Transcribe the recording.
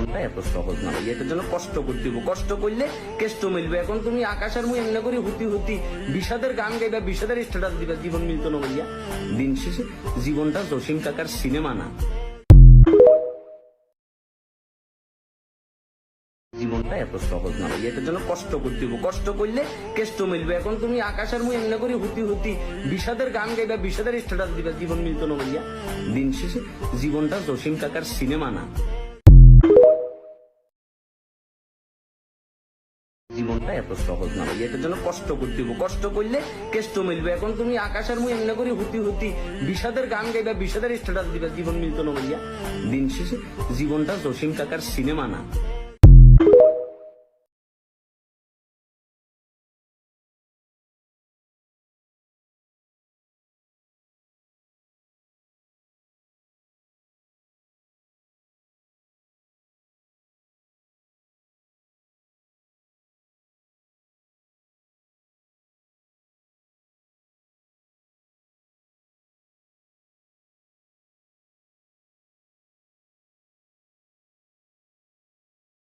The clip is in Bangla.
জীবনটা এত সহজ না ভাই, এটার জন্য কষ্ট করতে হবে, কষ্ট করলে কেষ্ট মিলবে। এখন তুমি আকাশের মুই এমনি করে হুতি হুতি বিষাদের গান গাইবা, বিষাদের স্ট্যাটাস দিবা, জীবন মিলতো না ভাইয়া। দিন শেষে জীবনটা জসিম কাকার সিনেমা না, জীবনটা এত সহজ না ভাই, এটার জন্য কষ্ট করতে হবে, কষ্ট করলে কেষ্ট মিলবে। এখন তুমি আকাশের মুই এমনি করে হুতি হুতি বিষাদের গান গাইবা, বিষাদের স্ট্যাটাস দিবা, জীবন মিলতো না ভাইয়া। দিন শেষে জীবনটা জসিম কাকার সিনেমা না, জীবনটা এত সহজ না ভাই, এটার জন্য কষ্ট করতে হবে, কষ্ট করলে কেষ্ট মিলবে। এখন তুমি আকাশের মুই এমনি করে হুতি হুতি বিষাদের গান গাইবা, বিষাদের স্ট্যাটাস দিবা, জীবন মিলতো না ভাইয়া। দিন শেষে জীবনটা জসিম কাকার সিনেমা না।